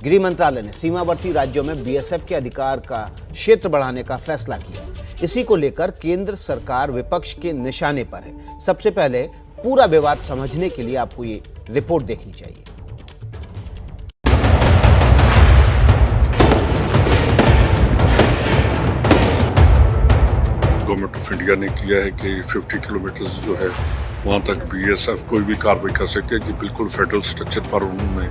गृह मंत्रालय ने सीमावर्ती राज्यों में बीएसएफ के अधिकार का क्षेत्र बढ़ाने का फैसला किया। इसी को लेकर केंद्र सरकार विपक्ष के निशाने पर है। सबसे पहले पूरा विवाद समझने के लिए आपको ये रिपोर्ट देखनी चाहिए। गवर्नमेंट ऑफ इंडिया ने किया है कि 50 किलोमीटर जो है वहाँ तक बीएसएफ कोई भी कार्रवाई कर सकते हैं कि बिल्कुल फेडरल स्ट्रक्चर पर उन्होंने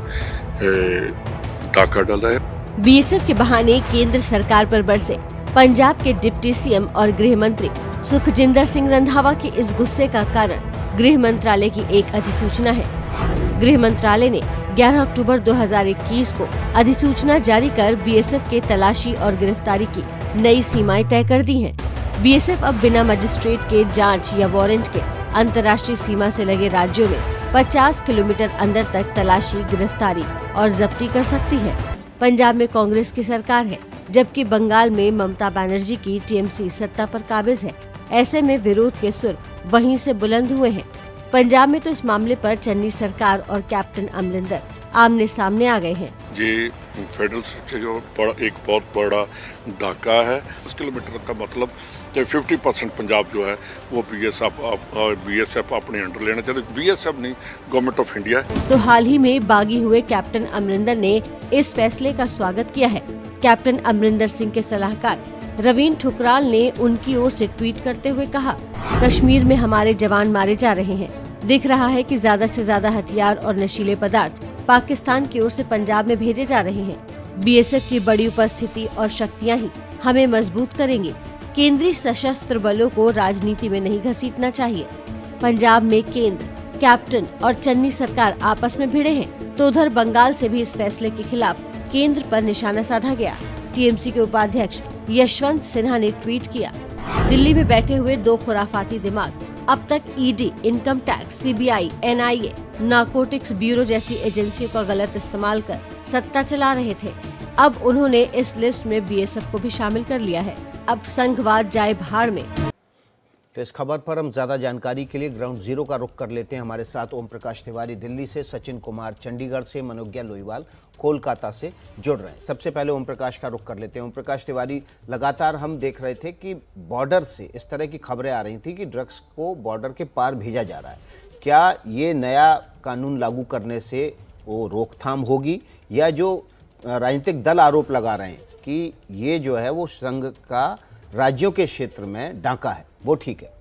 डाका डाला है। बीएसएफ के बहाने केंद्र सरकार पर बरसे पंजाब के डिप्टी सीएम और गृह मंत्री सुखजिंदर सिंह रंधावा के इस गुस्से का कारण गृह मंत्रालय की एक अधिसूचना है। गृह मंत्रालय ने 11 अक्टूबर 2021 को अधिसूचना जारी कर बीएसएफ के तलाशी और गिरफ्तारी की नई सीमाएं तय कर दी हैं। बीएसएफ अब बिना मजिस्ट्रेट के जांच या वारंट के अंतर्राष्ट्रीय सीमा से लगे राज्यों में 50 किलोमीटर अंदर तक तलाशी, गिरफ्तारी और जब्ती कर सकती है। पंजाब में कांग्रेस की सरकार है, जबकि बंगाल में ममता बनर्जी की टीएमसी सत्ता पर काबिज है। ऐसे में विरोध के सुर वहीं से बुलंद हुए हैं। पंजाब में तो इस मामले पर चन्नी सरकार और कैप्टन अमरिंदर आमने सामने आ गए हैं। ये फेडरल स्ट्रक्चर एक बहुत बड़ा डाका है। 10 किलोमीटर का मतलब कि 50% पंजाब जो है वो बीएसएफ अपने अंडर लेना चाहते। बीएसएफ नहीं, गवर्नमेंट ऑफ इंडिया है। तो हाल ही में बागी हुए कैप्टन अमरिंदर ने इस फैसले का स्वागत किया है। कैप्टन अमरिंदर सिंह के सलाहकार रवीन ठुकराल ने उनकी ओर से ट्वीट करते हुए कहा, कश्मीर में हमारे जवान मारे जा रहे हैं। दिख रहा है कि ज्यादा से ज्यादा हथियार और नशीले पदार्थ पाकिस्तान की ओर से पंजाब में भेजे जा रहे हैं। बीएसएफ की बड़ी उपस्थिति और शक्तियां ही हमें मजबूत करेंगी। केंद्रीय सशस्त्र बलों को राजनीति में नहीं घसीटना चाहिए। पंजाब में केंद्र, कैप्टन और चन्नी सरकार आपस में भिड़े हैं, तो उधर बंगाल से भी इस फैसले के खिलाफ केंद्र पर निशाना साधा गया। टीएमसी के उपाध्यक्ष यशवंत सिन्हा ने ट्वीट किया, दिल्ली में बैठे हुए दो खुराफाती दिमाग अब तक ED, income tax, CBI, NIA, narcotics bureau जैसी एजेंसियों का गलत इस्तेमाल कर सत्ता चला रहे थे। अब उन्होंने इस लिस्ट में बीएसएफ को भी शामिल कर लिया है। अब संघवाद जाए भाड़ में। तो इस खबर पर हम ज्यादा जानकारी के लिए ग्राउंड जीरो का रुख कर लेते हैं। हमारे साथ ओम प्रकाश तिवारी दिल्ली से, सचिन कुमार चंडीगढ़ से, मनोज्ञा लोईवाल कोलकाता से जुड़ रहे हैं। सबसे पहले ओम प्रकाश का रुख कर लेते हैं। ओम प्रकाश तिवारी, लगातार हम देख रहे थे कि बॉर्डर से इस तरह की खबरें आ रही थी कि ड्रग्स को बॉर्डर के पार भेजा जा रहा है। क्या ये नया कानून लागू करने से वो रोकथाम होगी, या जो राजनीतिक दल आरोप लगा रहे हैं कि ये जो है वो संघ का राज्यों के क्षेत्र में डाका है, वो ठीक है?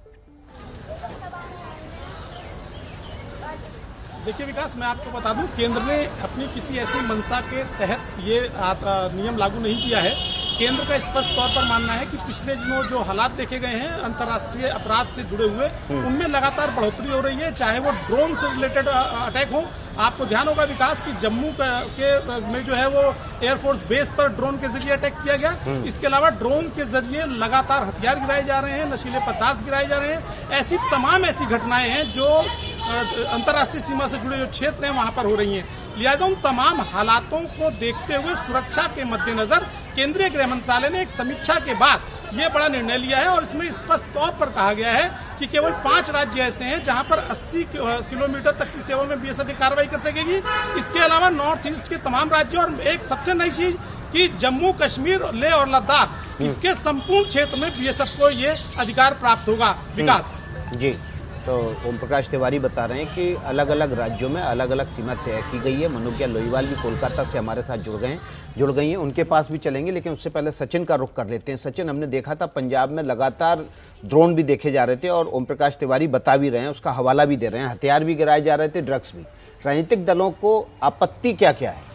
देखिए विकास, मैं आपको बता दूं, केंद्र ने अपनी किसी ऐसी मंशा के तहत ये नियम लागू नहीं किया है। केंद्र का स्पष्ट तौर पर मानना है कि पिछले दिनों जो हालात देखे गए हैं अंतर्राष्ट्रीय अपराध से जुड़े हुए, उनमें लगातार बढ़ोतरी हो रही है, चाहे वो ड्रोन से रिलेटेड अटैक हो। आपको ध्यान होगा विकास की जम्मू में जो है वो एयरफोर्स बेस पर ड्रोन के जरिए अटैक किया गया। इसके अलावा ड्रोन के जरिए लगातार हथियार गिराए जा रहे हैं, नशीले पदार्थ गिराए जा रहे हैं। ऐसी तमाम ऐसी घटनाएं हैं जो अंतर्राष्ट्रीय सीमा से जुड़े जो क्षेत्र हैं वहां पर हो रही हैं। लिहाजा उन तमाम हालातों को देखते हुए सुरक्षा के मद्देनजर केंद्रीय गृह मंत्रालय ने एक समीक्षा के बाद ये बड़ा निर्णय लिया है और इसमें स्पष्ट तौर पर कहा गया है कि केवल 5 राज्य ऐसे हैं जहां पर 80 किलोमीटर तक की सेवा में बीएसएफ कार्रवाई कर सकेगी। इसके अलावा नॉर्थ ईस्ट के तमाम राज्यों और एक सबसे नई चीज कि जम्मू कश्मीर, लेह और लद्दाख, इसके संपूर्ण क्षेत्र में बीएसएफ को ये अधिकार प्राप्त होगा। विकास जी, तो ओम प्रकाश तिवारी बता रहे हैं कि अलग अलग राज्यों में अलग अलग सीमा तय की गई है। मनोज्ञा लोईवाल भी कोलकाता से हमारे साथ जुड़ गई हैं, उनके पास भी चलेंगे, लेकिन उससे पहले सचिन का रुख कर लेते हैं। सचिन, हमने देखा था पंजाब में लगातार ड्रोन भी देखे जा रहे थे और ओम प्रकाश तिवारी बता भी रहे हैं, उसका हवाला भी दे रहे हैं, हथियार भी गिराए जा रहे थे, ड्रग्स भी। राजनीतिक दलों को आपत्ति क्या क्या है?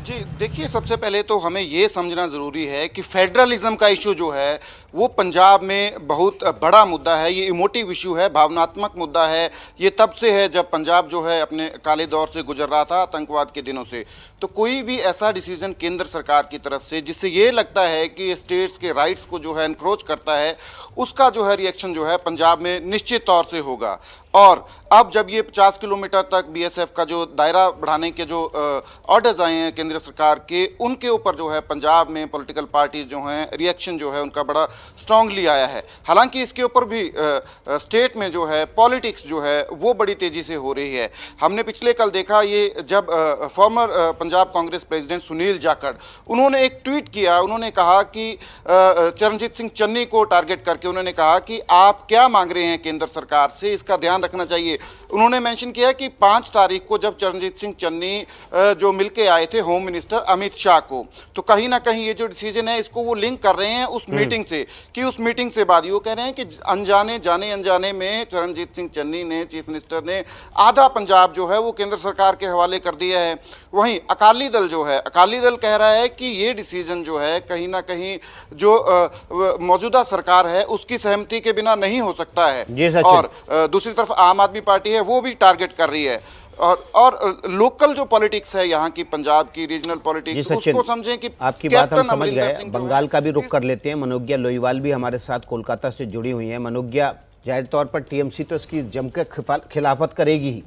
जी देखिए, सबसे पहले तो हमें ये समझना ज़रूरी है कि फेडरलिज्म का इशू जो है वो पंजाब में बहुत बड़ा मुद्दा है। ये इमोटिव इशू है, भावनात्मक मुद्दा है। ये तब से है जब पंजाब जो है अपने काले दौर से गुजर रहा था, आतंकवाद के दिनों से। तो कोई भी ऐसा डिसीजन केंद्र सरकार की तरफ से जिससे ये लगता है कि स्टेट्स के राइट्स को जो है एनक्रोच करता है, उसका जो है रिएक्शन जो है पंजाब में निश्चित तौर से होगा। और अब जब ये 50 किलोमीटर तक बीएसएफ का जो दायरा बढ़ाने के जो ऑर्डर्स आए हैं केंद्र सरकार के, उनके ऊपर जो है पंजाब में पॉलिटिकल पार्टीज जो हैं रिएक्शन जो है उनका बड़ा स्ट्रांगली आया है। हालांकि इसके ऊपर भी स्टेट में जो है पॉलिटिक्स जो है वो बड़ी तेजी से हो रही है। हमने पिछले कल देखा ये जब फॉर्मर पंजाब कांग्रेस प्रेसिडेंट सुनील जाखड़ उन्होंने एक ट्वीट किया, उन्होंने कहा कि चरणजीत सिंह चन्नी को टारगेट करके उन्होंने कहा कि आप क्या मांग रहे हैं केंद्र सरकार से, इसका ध्यान रखना चाहिए। उन्होंने मेंशन किया कि 5 तारीख को जब चरणजीत सिंह चन्नी जो मिलके आए थे होम मिनिस्टर अमित शाह को, तो कहीं ना कहीं ये जो डिसीजन है इसको वो लिंक कर रहे हैं उस मीटिंग से, कि उस मीटिंग से बाद वो कह रहे हैं कि अनजाने में चरणजीत सिंह चन्नी ने, चीफ मिनिस्टर ने आधा पंजाब जो है वो केंद्र सरकार के हवाले कर दिया है। वहीं अकाली दल जो है, अकाली दल कह रहा है कि ये डिसीजन जो है कहीं ना कहीं जो मौजूदा सरकार है उसकी सहमति के बिना नहीं हो सकता है। और दूसरी तरफ आम आदमी पार्टी है वो भी टारगेट कर रही है। और लोकल जो पॉलिटिक्स है यहाँ की, पंजाब की रीजनल पॉलिटिक्स, उसको समझें कि आपकी बात हम समझ गए। बंगाल का भी रुख कर लेते हैं। मनोज्ञा लोईवाल भी हमारे साथ कोलकाता से जुड़ी हुई हैं। मनोज्ञा, जाहिर तौर पर टीएमसी तो इसकी जमकर खिलाफत करेगी ही।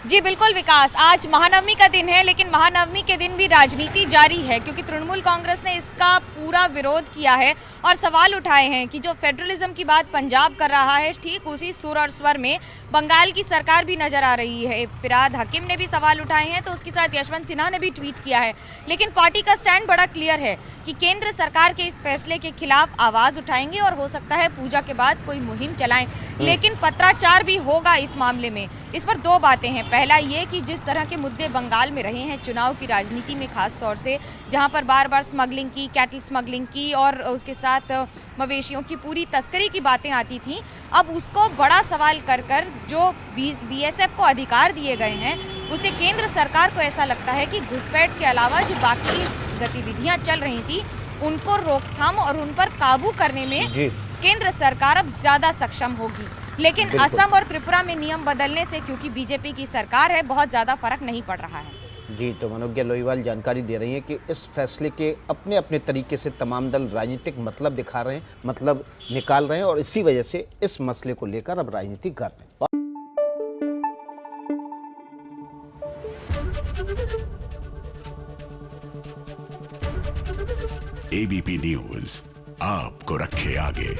जी बिल्कुल विकास, आज महानवमी का दिन है, लेकिन महानवमी के दिन भी राजनीति जारी है, क्योंकि तृणमूल कांग्रेस ने इसका पूरा विरोध किया है और सवाल उठाए हैं कि जो फेडरलिज्म की बात पंजाब कर रहा है, ठीक उसी सुर और स्वर में बंगाल की सरकार भी नजर आ रही है। फिराद हकीम ने भी सवाल उठाए हैं, तो उसके साथ यशवंत सिन्हा ने भी ट्वीट किया है। लेकिन पार्टी का स्टैंड बड़ा क्लियर है कि केंद्र सरकार के इस फैसले के खिलाफ आवाज उठाएंगे और हो सकता है पूजा के बाद कोई मुहिम चलाएं। लेकिन पत्राचार भी होगा इस मामले में। इस पर 2 बातें हैं। पहला ये कि जिस तरह के मुद्दे बंगाल में रहे हैं चुनाव की राजनीति में, खास तौर से जहां पर बार बार स्मगलिंग की, कैटल स्मगलिंग की और उसके साथ मवेशियों की पूरी तस्करी की बातें आती थी, अब उसको बड़ा सवाल कर जो बीएसएफ को अधिकार दिए गए हैं, उसे केंद्र सरकार को ऐसा लगता है कि घुसपैठ के अलावा जो बाकी गतिविधियां चल रही थी उनको रोकथाम और उन पर काबू करने में केंद्र सरकार अब ज्यादा सक्षम होगी। लेकिन असम और त्रिपुरा में नियम बदलने से, क्योंकि बीजेपी की सरकार है, बहुत ज्यादा फर्क नहीं पड़ रहा है। जी, तो मनोज्ञा लोईवाल जानकारी दे रही हैं कि इस फैसले के अपने अपने तरीके से तमाम दल राजनीतिक मतलब दिखा रहे हैं, मतलब निकाल रहे हैं, और इसी वजह से इस मसले को लेकर अब राजनीति कर रहे हैं। एबीपी न्यूज आपको रखे आगे।